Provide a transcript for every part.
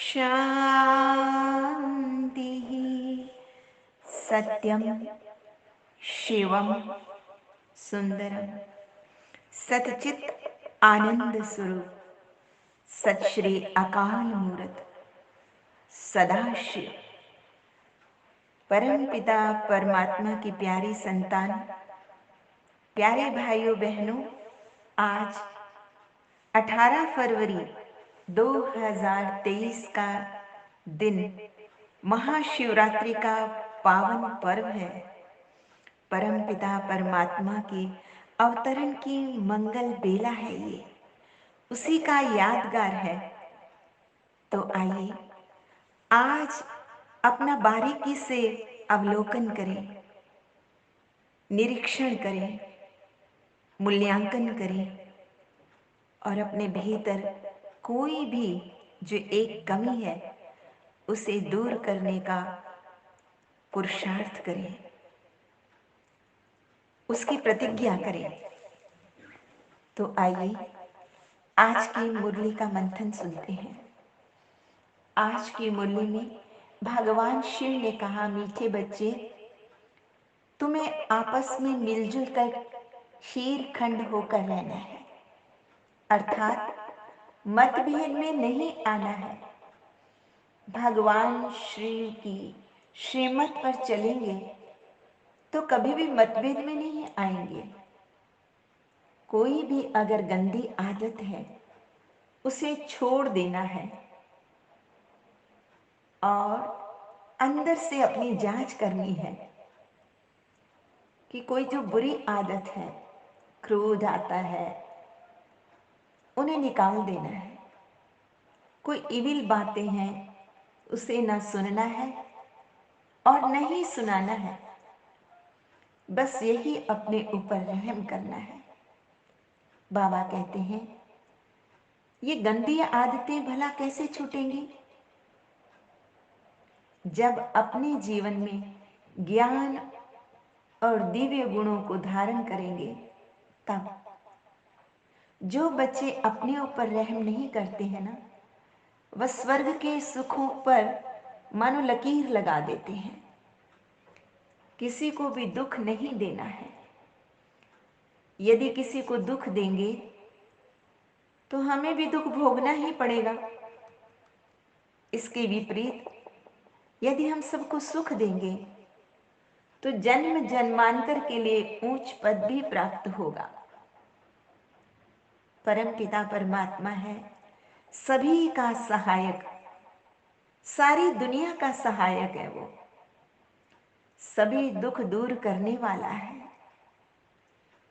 शान्तिः। सत्यं शिवं सुंदरम सतचित आनंद स्वरूप सत श्री अकाल मूरत सदाशिव परम पिता परमात्मा की प्यारी संतान, प्यारे भाइयों बहनों, आज 18 फरवरी 2023 का दिन महाशिवरात्रि का पावन पर्व है। परम पिता परमात्मा की अवतरण की मंगल बेला है, ये उसी का यादगार है। तो आइए आज अपना बारीकी से अवलोकन करें, निरीक्षण करें, मूल्यांकन करें और अपने भीतर कोई भी जो एक कमी है उसे दूर करने का पुरुषार्थ करें, उसकी प्रतिज्ञा करें। तो आइए आज की मुरली का मंथन सुनते हैं। आज की मुरली में भगवान शिव ने कहा, मीठे बच्चे, तुम्हें आपस में मिलजुल कर शीर खंड होकर रहना है, अर्थात मतभेद में नहीं आना है। भगवान श्री की श्रीमत पर चलेंगे तो कभी भी मतभेद में नहीं आएंगे। कोई भी अगर गंदी आदत है उसे छोड़ देना है और अंदर से अपनी जांच करनी है कि कोई जो बुरी आदत है, क्रोध आता है, उन्हें निकाल देना है। कोई इविल बातें हैं उसे ना सुनना है और नहीं सुनाना है। बस यही अपने ऊपर रहम करना है। बाबा कहते हैं, ये गंदी आदतें भला कैसे छूटेंगी? जब अपने जीवन में ज्ञान और दिव्य गुणों को धारण करेंगे तब। जो बच्चे अपने ऊपर रहम नहीं करते हैं ना, वह स्वर्ग के सुखों पर मानो लकीर लगा देते हैं। किसी को भी दुख नहीं देना है। यदि किसी को दुख देंगे तो हमें भी दुख भोगना ही पड़ेगा। इसके विपरीत यदि हम सबको सुख देंगे तो जन्म जन्मांतर के लिए ऊंच पद भी प्राप्त होगा। परम पिता परमात्मा है सभी का सहायक, सारी दुनिया का सहायक है। वो सभी दुख दूर करने वाला है।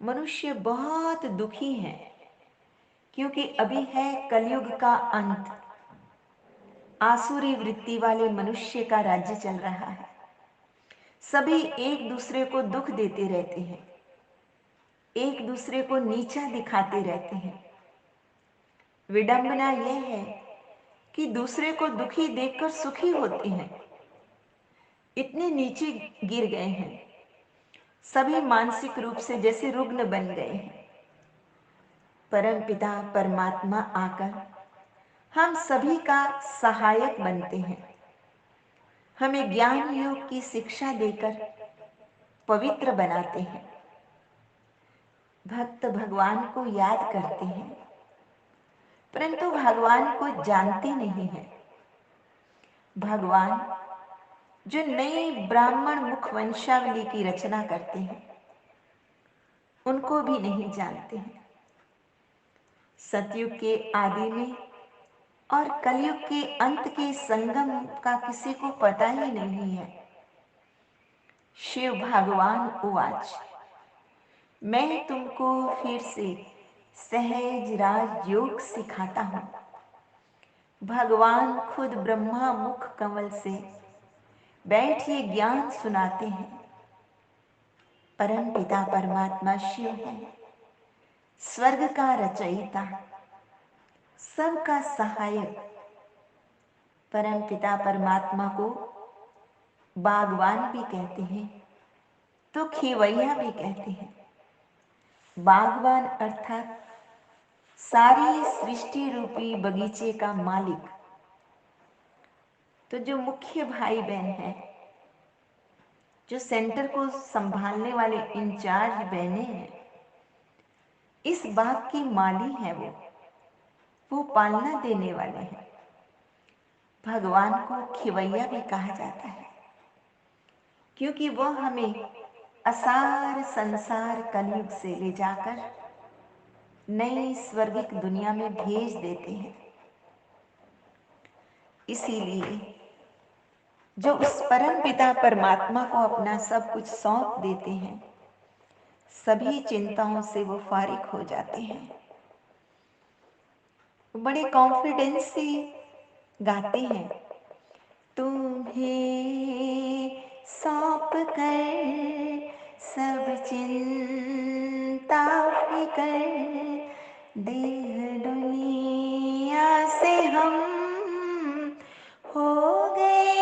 मनुष्य बहुत दुखी है क्योंकि अभी है कलयुग का अंत। आसुरी वृत्ति वाले मनुष्य का राज्य चल रहा है। सभी एक दूसरे को दुख देते रहते हैं, एक दूसरे को नीचा दिखाते रहते हैं। विडंबना यह है कि दूसरे को दुखी देखकर सुखी होते हैं। इतने नीचे गिर गए हैं, सभी मानसिक रूप से जैसे रुग्ण बन गए हैं। परम पिता परमात्मा आकर हम सभी का सहायक बनते हैं। हमें ज्ञान योग की शिक्षा देकर पवित्र बनाते हैं। भक्त भगवान को याद करते हैं परंतु भगवान को जानते नहीं हैं। भगवान जो नई ब्राह्मण मुख वंशावली की रचना करते हैं उनको भी नहीं जानते हैं। सतयुग के आदि में और कलयुग के अंत के संगम का किसी को पता ही नहीं है। शिव भगवान उवाच, मैं तुमको फिर से सहज राज योग सिखाता हूं। भगवान खुद ब्रह्मा मुख कमल से बैठिए ज्ञान सुनाते हैं। परम पिता परमात्मा शिव है, स्वर्ग का रचयिता, सबका सहायक। परम पिता परमात्मा को बागवान भी कहते हैं तो खेवैया भी कहते हैं। बागवान अर्थात सारी सृष्टि रूपी बगीचे का मालिक। तो जो मुख्य भाई बहन हैं, जो सेंटर को संभालने वाले इंचार्ज बहनें हैं, इस बात की माली हैं वो पालना देने वाले हैं। भगवान को खिवैया भी कहा जाता है, क्योंकि वह हमें असार संसार कलयुग से ले जाकर नई स्वर्गिक दुनिया में भेज देते हैं। इसीलिए जो उस परम पिता परमात्मा को अपना सब कुछ सौंप देते हैं, सभी चिंताओं से वो फारिग हो जाते हैं। बड़े कॉन्फिडेंस से गाते हैं, तुम्हें सौंप कर सब चिंता फिकर, देह दुनिया से हम हो गए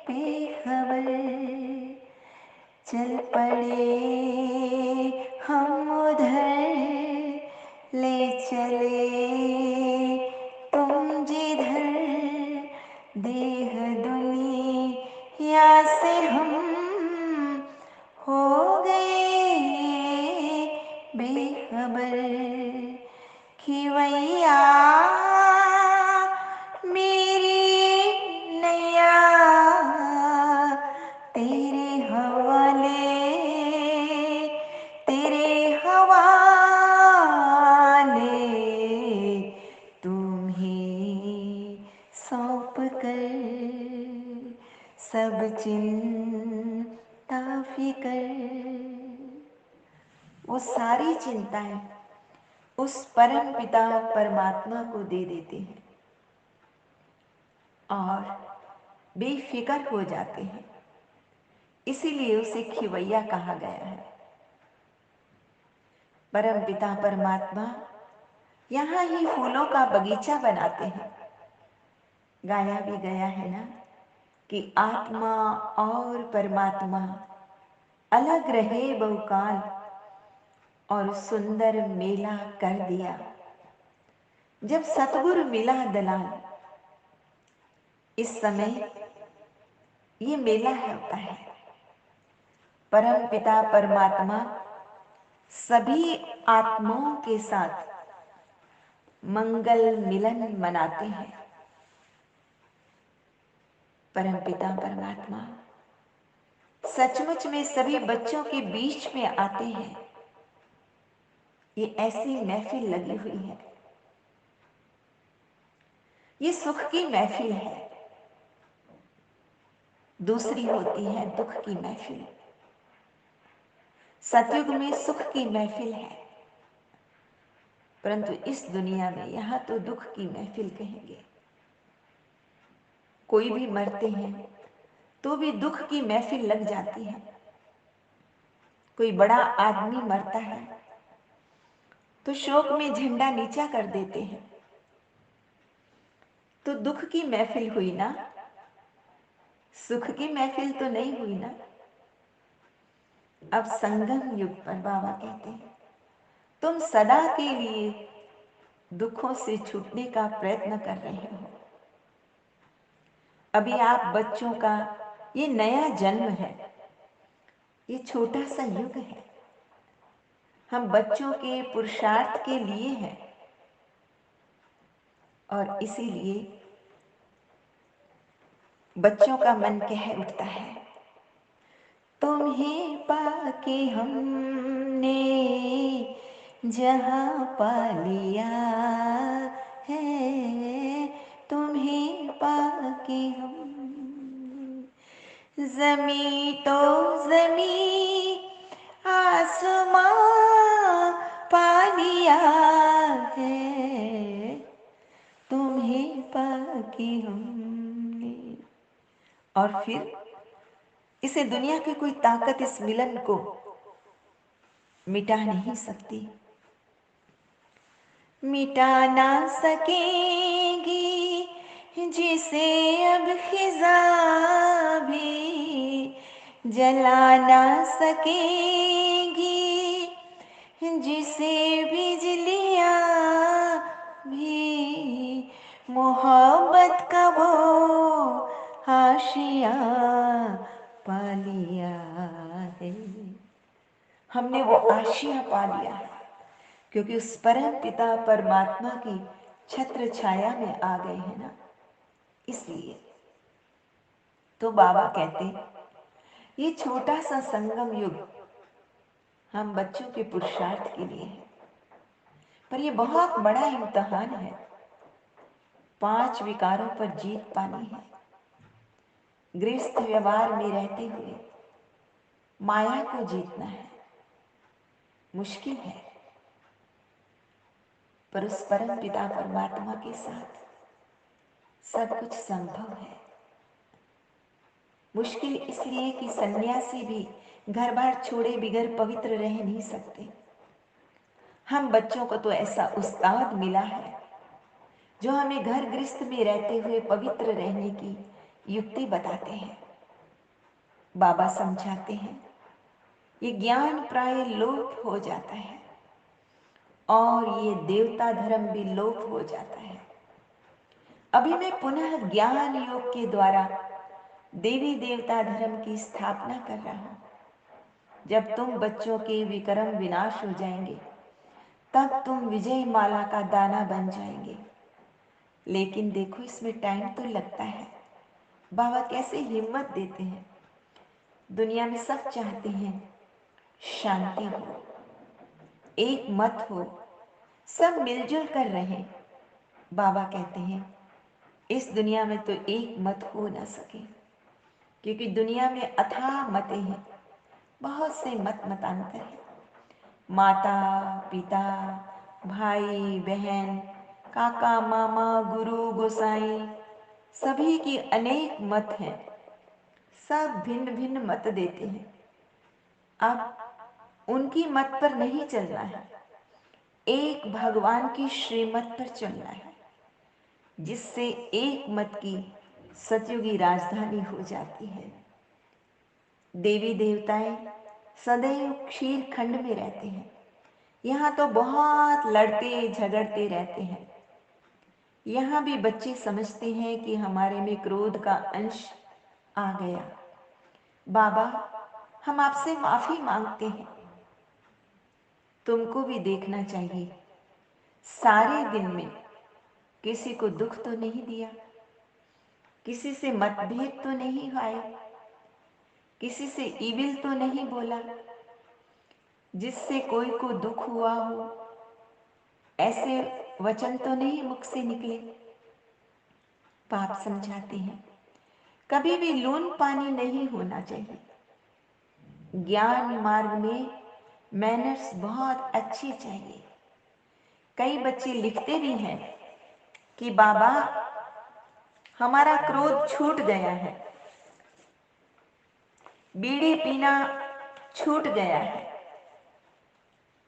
बेखबर, चल पड़े हम उधर, ले चले तुम जिधर, देह दुनिया से हम हो गए बेखबर। खिवैया मेरी नैया तेरे हवाले, तेरे हवाले, तुम्हें सौंप कर सब चिंता फिकर। वो सारी चिंताएं उस परम पिता परमात्मा को दे देते हैं और बेफिक्र हो जाते हैं। इसीलिए उसे खिवैया कहा गया है। परम पिता परमात्मा यहाँ ही फूलों का बगीचा बनाते हैं। गाया भी गया है ना कि आत्मा और परमात्मा अलग रहे बहुकाल और सुंदर मेला कर दिया। जब सतगुरु मिला दलाल, इस समय ये मेला होता है। परम पिता परमात्मा सभी आत्माओं के साथ मंगल मिलन मनाते हैं। परम पिता परमात्मा सचमुच में सभी बच्चों के बीच में आते हैं। ये ऐसी महफिल लगी हुई है, ये सुख की महफिल है। दूसरी होती है दुख की महफिल। सतयुग में सुख की महफिल है, परंतु इस दुनिया में यहां तो दुख की महफिल कहेंगे। कोई भी मरते हैं तो भी दुख की महफिल लग जाती है। कोई बड़ा आदमी मरता है तो शोक में झंडा नीचा कर देते हैं। तो दुख की महफिल हुई ना, सुख की महफिल तो नहीं हुई ना। अब संगम युग पर बाबा कहते हैं, तुम सदा के लिए दुखों से छूटने का प्रयत्न कर रहे हो। अभी आप बच्चों का ये नया जन्म है, ये छोटा सा युग है। हम बच्चों के पुरुषार्थ के लिए हैं और इसीलिए बच्चों का मन कह उठता है, तुम्हें पाके हमने जहां पा लिया है, तुम्हें पाके हम जमी तो जमी आसमां पा लिया है, तुम्हें पाके हमने। और फिर इसे दुनिया की कोई ताकत इस मिलन को मिटा नहीं सकती, मिटा ना सकेगी जिसे अब खिजा भी, जला ना सकेगी जिसे बिजलियां भी, मोहब्बत का वो हाशिया पा लिया है। हमने वो आशिया पा लिया है क्योंकि उस परम पिता परमात्मा की छत्र छाया में आ गए हैं ना, इसलिए तो बाबा कहते ये छोटा सा संगम युग हम बच्चों के पुरुषार्थ के लिए है, पर ये बहुत बड़ा इम्तहान है। 5 विकारों पर जीत पानी है। गृहस्थ व्यवहार में रहते हुए माया को जीतना है। मुश्किल है, पर उस परम पिता परमात्मा के साथ सब कुछ संभव है। मुश्किल इसलिए कि सन्यासी भी घर बार छोड़े बिगर पवित्र रह नहीं सकते। हम बच्चों को तो ऐसा उस्ताद मिला है जो हमें घर गृहस्थ में रहते हुए पवित्र रहने की युक्ति बताते हैं। बाबा समझाते हैं ये ज्ञान प्राय लोप हो जाता है और ये देवता धर्म भी लोप हो जाता है। अभी मैं पुनः ज्ञान योग के द्वारा देवी देवता धर्म की स्थापना कर रहा हूं। जब तुम बच्चों के विक्रम विनाश हो जाएंगे तब तुम विजय माला का दाना बन जाएंगे। लेकिन देखो इसमें टाइम तो लगता है। बाबा कैसे हिम्मत देते हैं। दुनिया में सब चाहते हैं शांति हो, एक मत हो, सब मिलजुल कर रहें। बाबा कहते हैं इस दुनिया में तो एक मत हो ना सके, क्योंकि दुनिया में अथाह मतें हैं, बहुत से मत मतांतर हैं। माता पिता भाई बहन काका मामा गुरु गोसाई सभी की अनेक मत हैं। सब भिन्न भिन्न मत देते हैं। अब उनकी मत पर नहीं चलना है, एक भगवान की श्रीमत पर चलना है, जिससे एक मत की सतयुगी राजधानी हो जाती है। देवी देवताएं सदैव क्षीर खंड में रहते हैं। यहाँ तो बहुत लड़ते झगड़ते रहते हैं। यहाँ भी बच्चे समझते हैं कि हमारे में क्रोध का अंश आ गया। बाबा हम आपसे माफी मांगते हैं। तुमको भी देखना चाहिए, सारे दिन में किसी को दुख तो नहीं दिया, किसी से मतभेद तो नहीं आए, किसी से ईविल तो नहीं बोला, जिससे कोई को दुख हुआ हो ऐसे वचन तो नहीं मुख से निकले। पाप समझाते हैं कभी भी लून पानी नहीं होना चाहिए। ज्ञान मार्ग में मैनर्स बहुत अच्छी चाहिए। कई बच्चे लिखते भी हैं कि बाबा हमारा क्रोध छूट गया है, बीड़ी पीना छूट गया है,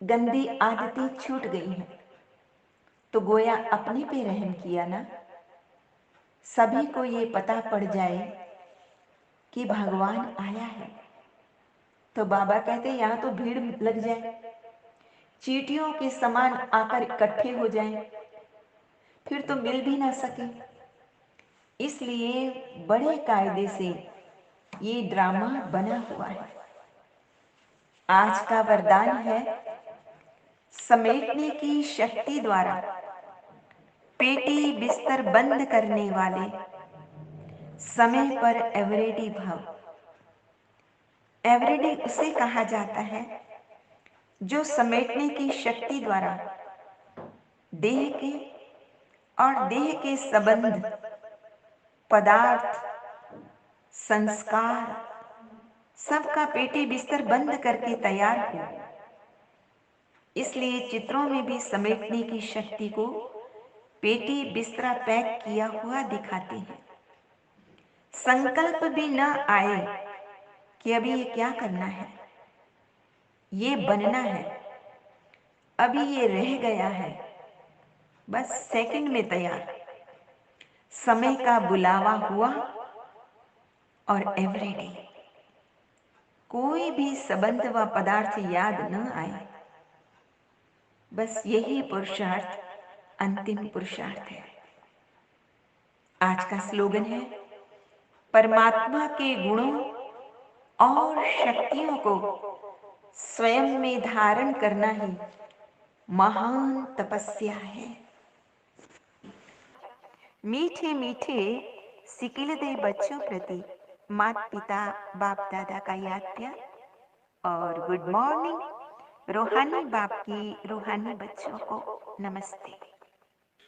गंदी आदतें छूट गई हैं। तो गोया अपने पे रहम किया ना। सभी को ये पता पड़ जाए कि भगवान आया है। तो बाबा कहते यहाँ तो भीड़ लग जाए, चींटियों के समान आकर इकट्ठे हो जाएं, फिर तो मिल भी ना सके। इसलिए बड़े कायदे से ये ड्रामा बना हुआ है। आज का वरदान है समेटने की शक्ति द्वारा पेटी बिस्तर बंद करने वाले समय पर एवरेडी भव। एवरेडी उसे कहा जाता है जो समेटने की शक्ति द्वारा देह के और देह के संबंध पदार्थ संस्कार सबका पेटी बिस्तर बंद करके तैयार हो। इसलिए चित्रों में भी समेटने की शक्ति को पेटी बिस्तरा पैक किया हुआ दिखाते हैं। संकल्प भी न आए कि अभी ये क्या करना है, ये बनना है, अभी ये रह गया है, बस सेकंड में तैयार। समय का बुलावा हुआ और एवरीडे कोई भी संबंध व पदार्थ याद न आए। बस यही पुरुषार्थ अंतिम पुरुषार्थ है। आज का स्लोगन है, परमात्मा के गुणों और शक्तियों को स्वयं में धारण करना ही महान तपस्या है। मीठे मीठे सिकिलदे बच्चों प्रति माता पिता बाप दादा का याद प्यार और गुड मॉर्निंग। रूहानी बाप की रूहानी बच्चों को नमस्ते।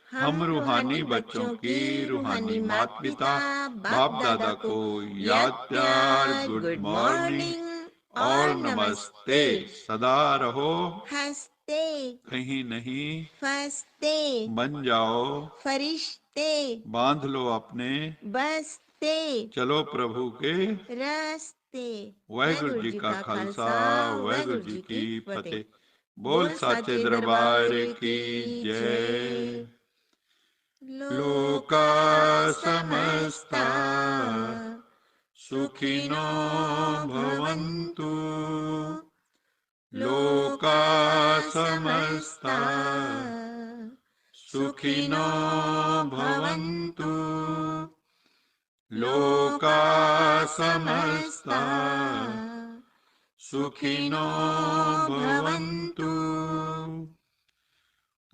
हम रूहानी बच्चों की रूहानी माता पिता बाप दादा को याद प्यार, गुड मॉर्निंग और नमस्ते। सदा रहो हंसते, कहीं नहीं फंसते, बन जाओ फरिश्ते, बांध लो अपने बसते, चलो प्रभु के रस्ते। वाहिगुरु जी का खालसा वाहिगुरु जी की फतेह। बोल साचे दरबार की जय। लोका समस्ता सुखिनो भवन्तु, लोका समस्ता सुखिनो भवन्तु, लोका समस्ता सुखिनो भवन्तु।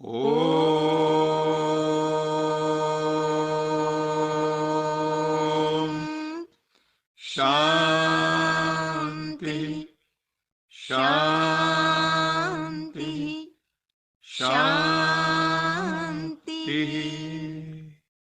ओम शांति शांति।